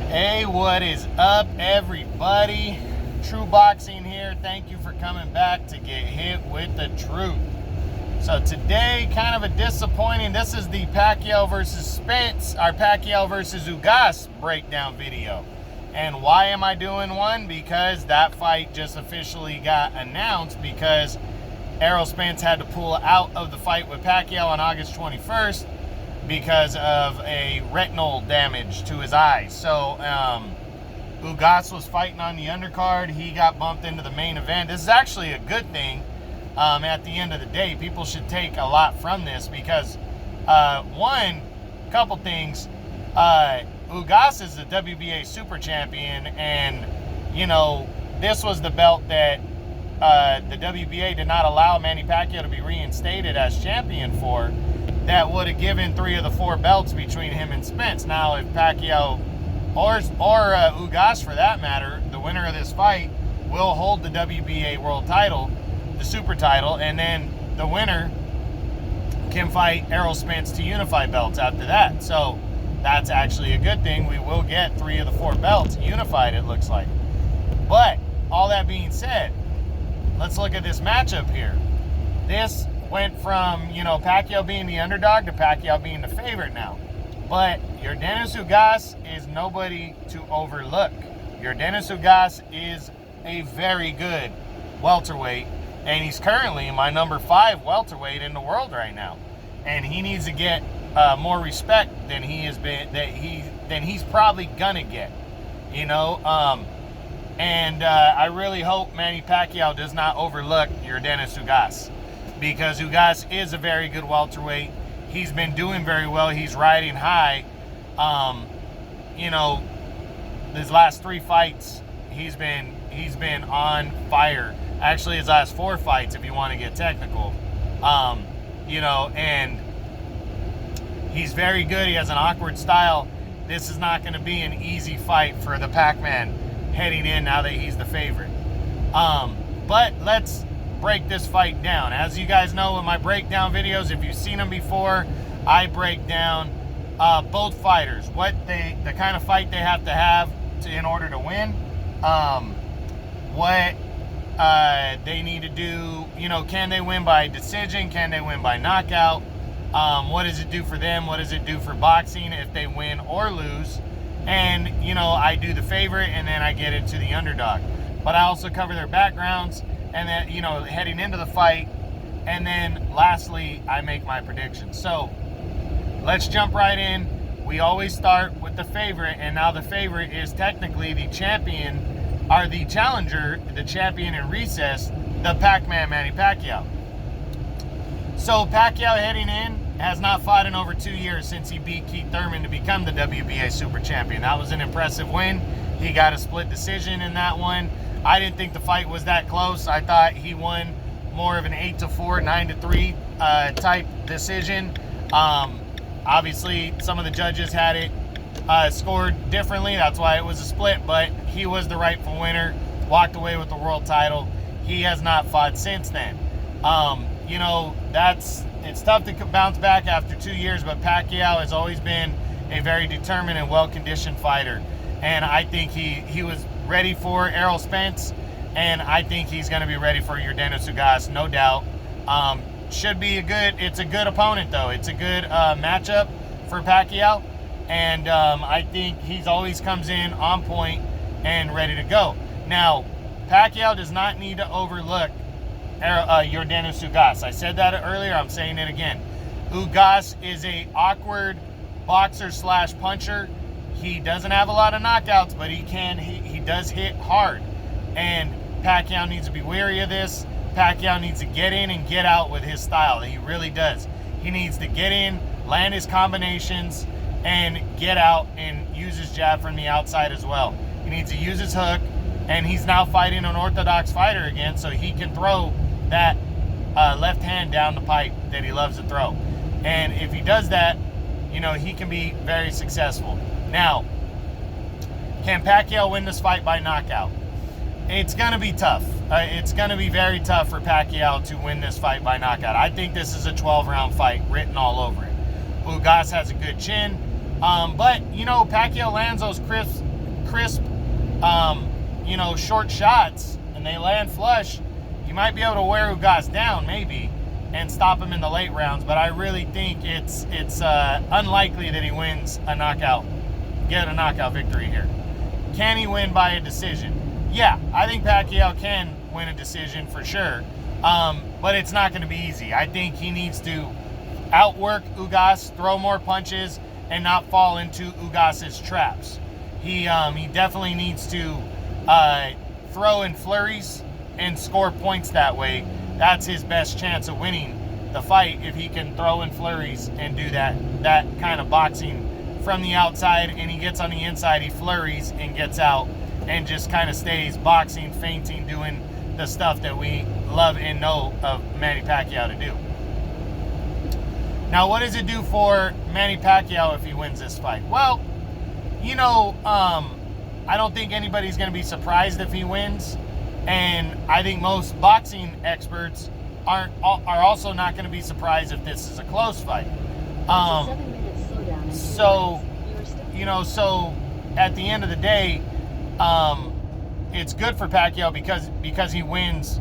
Hey, what is up, everybody? True Boxing here. Thank you for coming back to get hit with the truth. So today, kind of a disappointing. This is the Pacquiao versus Spence, our Pacquiao versus Ugas breakdown video. And why am I doing one? Because that fight just officially got announced because Errol Spence had to pull out of the fight with Pacquiao on August 21st because of a retinal damage to his eyes. So Ugas was fighting on the undercard. He got bumped into the main event. This is actually a good thing. At the end of the day, people should take a lot from this because couple things. Ugas is the WBA super champion, and you know, this was the belt that the WBA did not allow Manny Pacquiao to be reinstated as champion for. That would have given 3 of the 4 belts between him and Spence. Now, if Pacquiao or Ugas, for that matter, the winner of this fight, will hold the WBA world title, the super title, and then the winner can fight Errol Spence to unify belts after that. So that's actually a good thing. We will get 3 of the 4 belts unified, it looks like. But all that being said, let's look at this matchup here. This went from, you know, Pacquiao being the underdog to Pacquiao being the favorite now. But Yordenis Ugas is nobody to overlook. Yordenis Ugas is a very good welterweight, and he's currently my number 5 welterweight in the world right now. And he needs to get more respect than he's probably gonna get, you know. I really hope Manny Pacquiao does not overlook Yordenis Ugas, because Ugas is a very good welterweight. He's been doing very well. He's riding high. You know, his last 3 fights, he's been on fire. Actually, his last 4 fights, if you want to get technical. You know, and he's very good. He has an awkward style. This is not going to be an easy fight for the Pac-Man heading in now that he's the favorite. But let's break this fight down. As you guys know in my breakdown videos, if you've seen them before, I break down both fighters, the kind of fight they have to have in order to win, what they need to do. You know, can they win by decision? Can they win by knockout? What does it do for them? What does it do for boxing if they win or lose? And, you know, I do the favorite, and then I get into the underdog. But I also cover their backgrounds, and then, you know, heading into the fight. And then lastly, I make my predictions. So let's jump right in. We always start with the favorite, and now the favorite is technically the champion, or the challenger, the champion in recess, the Pac-Man Manny Pacquiao. So Pacquiao heading in has not fought in over 2 years since he beat Keith Thurman to become the WBA super champion. That was an impressive win. He got a split decision in that one. I didn't think the fight was that close. I thought he won more of an 8-4, 9-3 type decision. Obviously, some of the judges had it scored differently. That's why it was a split, but he was the rightful winner, walked away with the world title. He has not fought since then. You know, it's tough to bounce back after 2 years, but Pacquiao has always been a very determined and well-conditioned fighter. And I think he was ready for Errol Spence, and I think he's going to be ready for Yordenis Ugas, no doubt. It's a good opponent, though. It's a good matchup for Pacquiao, and I think he's always comes in on point and ready to go. Now, Pacquiao does not need to overlook Yordenis Ugas. I said that earlier. I'm saying it again. Ugas is a awkward boxer / puncher. He doesn't have a lot of knockouts, but he does hit hard. And Pacquiao needs to be wary of this. Pacquiao needs to get in and get out with his style. He really does. He needs to get in, land his combinations, and get out and use his jab from the outside as well. He needs to use his hook, and he's now fighting an orthodox fighter again, so he can throw that left hand down the pipe that he loves to throw. And if he does that, you know, he can be very successful. Now, can Pacquiao win this fight by knockout? It's going to be tough. It's going to be very tough for Pacquiao to win this fight by knockout. I think this is a 12-round fight written all over it. Ugas has a good chin. But, you know, Pacquiao lands those crisp crisp, you know, short shots and they land flush, you might be able to wear Ugas down maybe and stop him in the late rounds. But I really think it's unlikely that he wins a knockout, get a knockout victory here. Can he win by a decision? Yeah, I think Pacquiao can win a decision for sure, but it's not going to be easy. I think he needs to outwork Ugas, throw more punches, and not fall into Ugas's traps. He definitely needs to throw in flurries and score points that way. That's his best chance of winning the fight, if he can throw in flurries and do that kind of boxing from the outside, and he gets on the inside, he flurries and gets out and just kind of stays boxing, feinting, doing the stuff that we love and know of Manny Pacquiao to do. Now, what does it do for Manny Pacquiao if he wins this fight? Well, you know, I don't think anybody's going to be surprised if he wins, and I think most boxing experts are also not going to be surprised if this is a close fight. So, you know, so at the end of the day, it's good for Pacquiao because he wins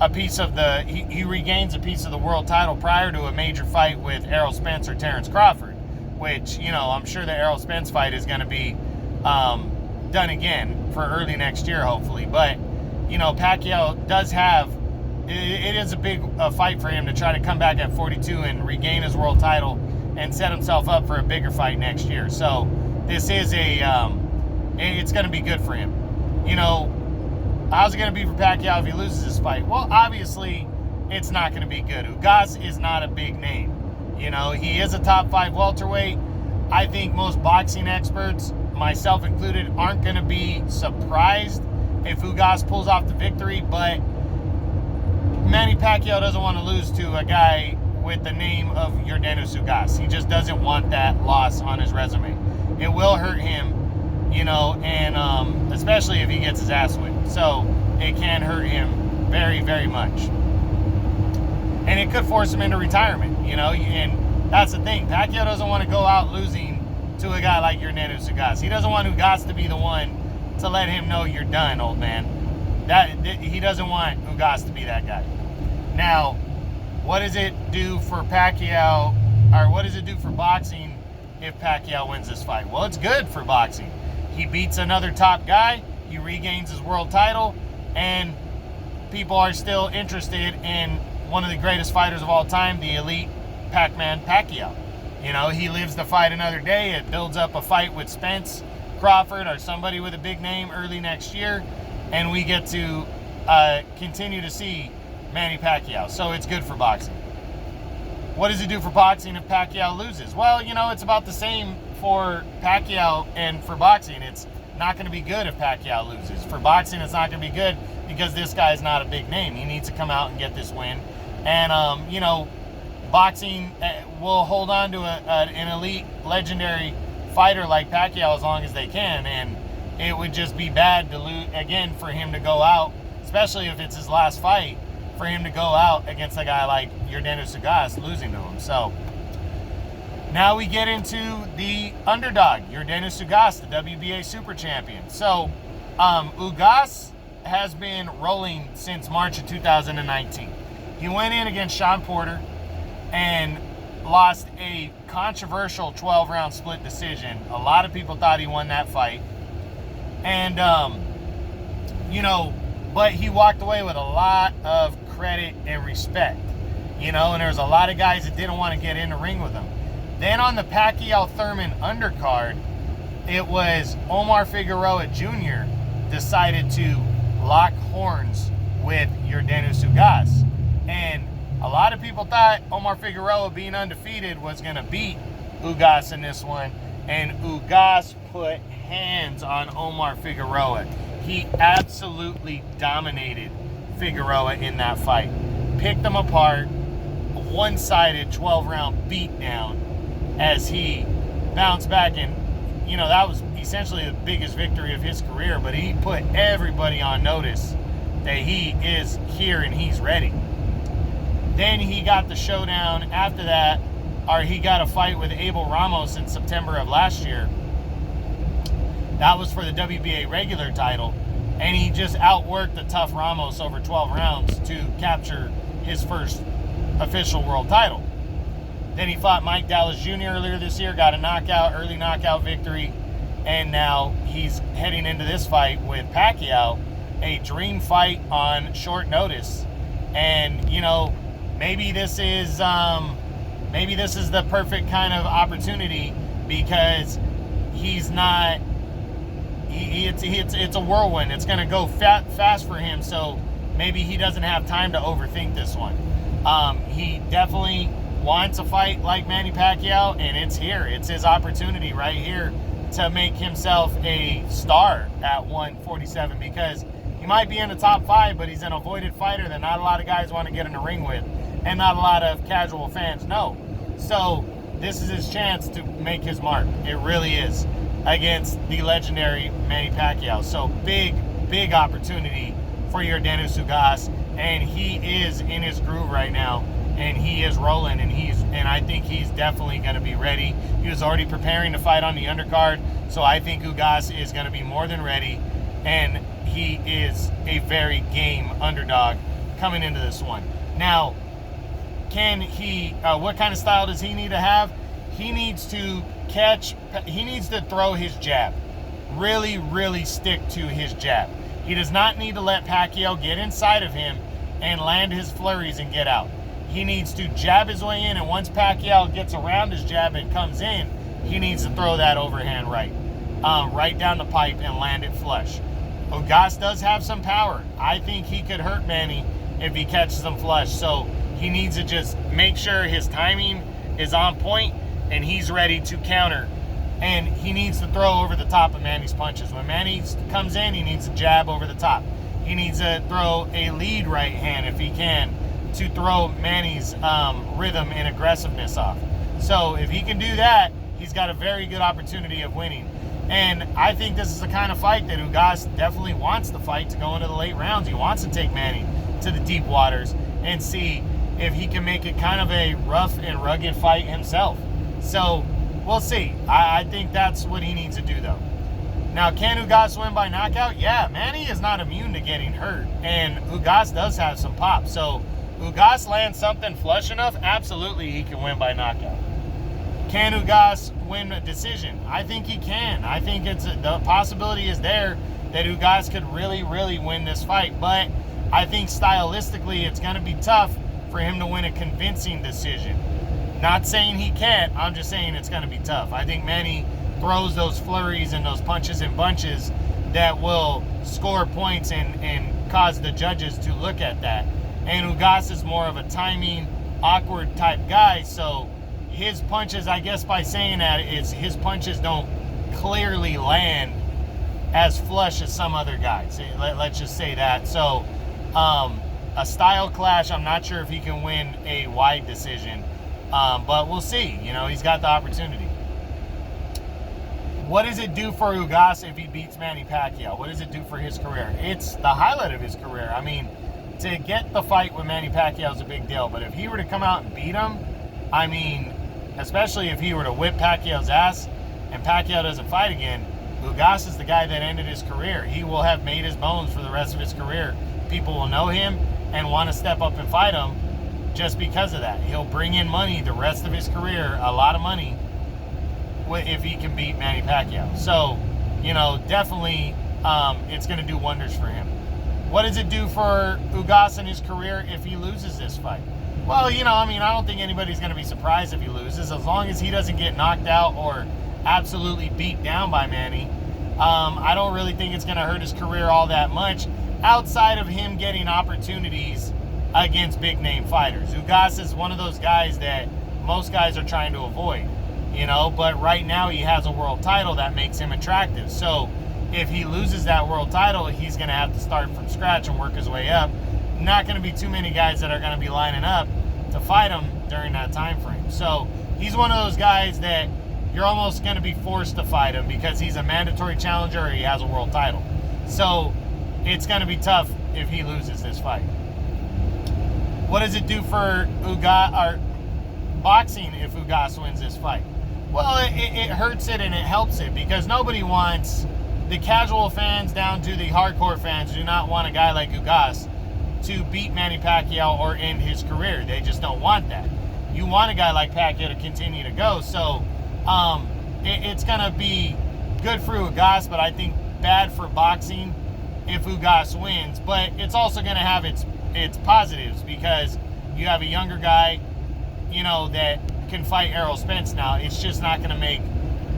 a piece of he regains a piece of the world title prior to a major fight with Errol Spence or Terrence Crawford, which, you know, I'm sure the Errol Spence fight is going to be done again for early next year, hopefully. But, you know, Pacquiao does have, it is a big fight for him to try to come back at 42 and regain his world title and set himself up for a bigger fight next year. So this is it's going to be good for him. You know, how's it going to be for Pacquiao if he loses this fight? Well, obviously, it's not going to be good. Ugas is not a big name. You know, he is a top 5 welterweight. I think most boxing experts, myself included, aren't going to be surprised if Ugas pulls off the victory, but Manny Pacquiao doesn't want to lose to a guy with the name of Yordenis Ugas. He just doesn't want that loss on his resume. It will hurt him, you know, and especially if he gets his ass whipped. So it can hurt him very, very much. And it could force him into retirement, you know, and that's the thing. Pacquiao doesn't want to go out losing to a guy like Yordenis Ugas. He doesn't want Ugas to be the one to let him know you're done, old man. He doesn't want Ugas to be that guy. Now, what does it do for Pacquiao, or what does it do for boxing if Pacquiao wins this fight? Well, it's good for boxing. He beats another top guy, he regains his world title, and people are still interested in one of the greatest fighters of all time, the elite Pac-Man Pacquiao. You know, he lives to fight another day. It builds up a fight with Spence, Crawford, or somebody with a big name early next year, and we get to continue to see Manny Pacquiao. So it's good for boxing. What does it do for boxing if Pacquiao loses? Well, you know, it's about the same for Pacquiao and for boxing. It's not going to be good if Pacquiao loses. For boxing, it's not going to be good because this guy is not a big name. He needs to come out and get this win. And, you know, boxing will hold on to an elite, legendary fighter like Pacquiao as long as they can. And it would just be bad to lose, again, for him to go out, especially if it's his last fight, for him to go out against a guy like Yordenis Ugas, losing to him. So now we get into the underdog, Yordenis Ugas, the WBA super champion. So Ugas has been rolling since March of 2019. He went in against Sean Porter and lost a controversial 12-round split decision. A lot of people thought he won that fight. And, you know, but he walked away with a lot of credit and respect, you know, and there's a lot of guys that didn't want to get in the ring with him. Then on the Pacquiao-Thurman undercard, it was Omar Figueroa Jr. decided to lock horns with Yordenis Ugas. And a lot of people thought Omar Figueroa, being undefeated, was going to beat Ugas in this one. And Ugas put hands on Omar Figueroa. He absolutely dominated Figueroa in that fight. Picked him apart. A one-sided 12-round beatdown as he bounced back. And, you know, that was essentially the biggest victory of his career. But he put everybody on notice that he is here and he's ready. Then he got the showdown after that, or he got a fight with Abel Ramos in September of last year. That was for the WBA regular title, and he just outworked the tough Ramos over 12 rounds to capture his first official world title. Then he fought Mike Dallas Jr. earlier this year, got a early knockout victory, and now he's heading into this fight with Pacquiao, a dream fight on short notice. And, you know, maybe this is the perfect kind of opportunity, because he's not, it's a whirlwind. It's going to go fast for him, so maybe he doesn't have time to overthink this one. He definitely wants a fight like Manny Pacquiao, and it's here. It's his opportunity right here to make himself a star at 147, because he might be in the top 5, but he's an avoided fighter that not a lot of guys want to get in the ring with, and not a lot of casual fans know. So this is his chance to make his mark. It really is, against the legendary Manny Pacquiao. So big opportunity for your Dennis Ugas, and he is in his groove right now, and he is rolling, and I think he's definitely going to be ready. He was already preparing to fight on the undercard, so I think Ugas is going to be more than ready, and he is a very game underdog coming into this one. Now, can he, what kind of style does he need to have? He needs to throw his jab. Really stick to his jab. He does not need to let Pacquiao get inside of him and land his flurries and get out. He needs to jab his way in, and once Pacquiao gets around his jab and comes in, he needs to throw that overhand right down the pipe and land it flush. Ugas does have some power. I think he could hurt Manny if he catches him flush. So he needs to just make sure his timing is on point and he's ready to counter. And he needs to throw over the top of Manny's punches. When Manny comes in, he needs to jab over the top. He needs to throw a lead right hand if he can, to throw Manny's rhythm and aggressiveness off. So if he can do that, he's got a very good opportunity of winning. And I think this is the kind of fight that Ugas definitely wants to fight, to go into the late rounds. He wants to take Manny to the deep waters and see if he can make it kind of a rough and rugged fight himself. So we'll see. I think that's what he needs to do, though. Now, can Ugas win by knockout? Yeah, Manny is not immune to getting hurt, and Ugas does have some pop. So Ugas lands something flush enough, absolutely he can win by knockout. Can Ugas win a decision? I think he can. I think the possibility is there that Ugas could really win this fight, but I think stylistically it's going to be tough for him to win a convincing decision. Not saying he can't, I'm just saying it's going to be tough. I think Manny throws those flurries and those punches and bunches that will score points and cause the judges to look at that. And Ugas is more of a timing, awkward type guy, so his punches, I guess by saying that, is his punches don't clearly land as flush as some other guys. Let's just say that. So a style clash, I'm not sure if he can win a wide decision, but we'll see. You know, he's got the opportunity. What does it do for Ugas if he beats Manny Pacquiao? What does it do for his career? It's the highlight of his career. I mean, to get the fight with Manny Pacquiao is a big deal, but if he were to come out and beat him, I mean, especially if he were to whip Pacquiao's ass and Pacquiao doesn't fight again, Ugas is the guy that ended his career. He will have made his bones for the rest of his career. People will know him and want to step up and fight him just because of that. He'll bring in money the rest of his career, a lot of money, if he can beat Manny Pacquiao. So, you know, definitely it's going to do wonders for him. What does it do for Ugas in his career if he loses this fight? Well, you know, I mean, I don't think anybody's going to be surprised if he loses, as long as he doesn't get knocked out or absolutely beat down by Manny. I don't really think it's going to hurt his career all that much, outside of him getting opportunities against big-name fighters. Ugas is one of those guys that most guys are trying to avoid, you know, but right now he has a world title that makes him attractive. So if he loses that world title, he's going to have to start from scratch and work his way up. Not going to be too many guys that are going to be lining up to fight him during that time frame. So he's one of those guys that you're almost going to be forced to fight him because he's a mandatory challenger or he has a world title. So it's going to be tough if he loses this fight. What does it do for Ugas or boxing if Ugas wins this fight? Well, it hurts it and it helps it, because nobody wants the casual fans down to the hardcore fans do not want a guy like Ugas to beat Manny Pacquiao or end his career. They just don't want that. You want a guy like Pacquiao to continue to go. So it's going to be good for Ugas, but I think bad for boxing if Ugas wins. But it's also going to have its positives, because you have a younger guy, you know, that can fight Errol Spence now. It's just not going to make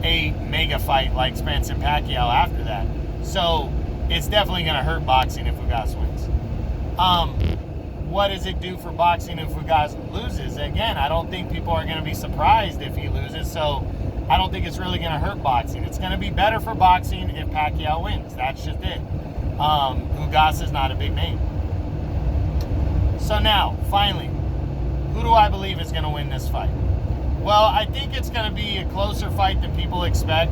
a mega fight like Spence and Pacquiao after that. So it's definitely going to hurt boxing if Ugas wins. What does it do for boxing if Ugas loses? Again, I don't think people are going to be surprised if he loses, so I don't think it's really going to hurt boxing. It's going to be better for boxing if Pacquiao wins. That's just it. Ugas is not a big name. So now, finally, who do I believe is going to win this fight? Well, I think it's going to be a closer fight than people expect,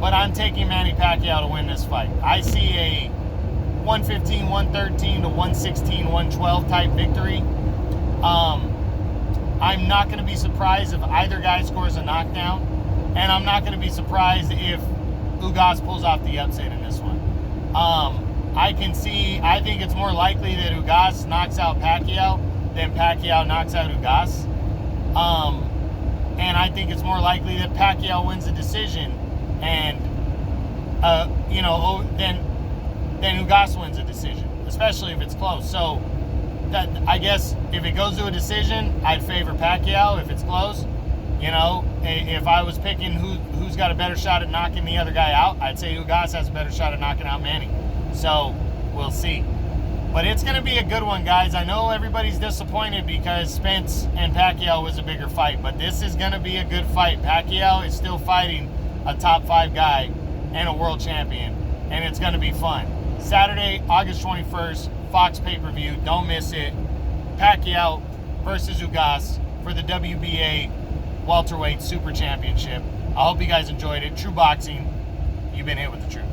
but I'm taking Manny Pacquiao to win this fight. I see a 115, 113 to 116, 112 type victory. I'm not going to be surprised if either guy scores a knockdown, and I'm not going to be surprised if Ugas pulls off the upset in this one. I think it's more likely that Ugas knocks out Pacquiao than Pacquiao knocks out Ugas. And I think it's more likely that Pacquiao wins the decision, and then Ugas wins a decision, especially if it's close. So that, I guess, if it goes to a decision, I'd favor Pacquiao. If it's close, you know, if I was picking who's got a better shot at knocking the other guy out, I'd say Ugas has a better shot at knocking out Manny. So we'll see. But it's going to be a good one, guys. I know everybody's disappointed because Spence and Pacquiao was a bigger fight, but this is going to be a good fight. Pacquiao is still fighting a top 5 guy and a world champion, and it's going to be fun. Saturday, August 21st, Fox pay-per-view. Don't miss it. Pacquiao versus Ugas for the WBA Welterweight Super Championship. I hope you guys enjoyed it. True Boxing, you've been hit with the truth.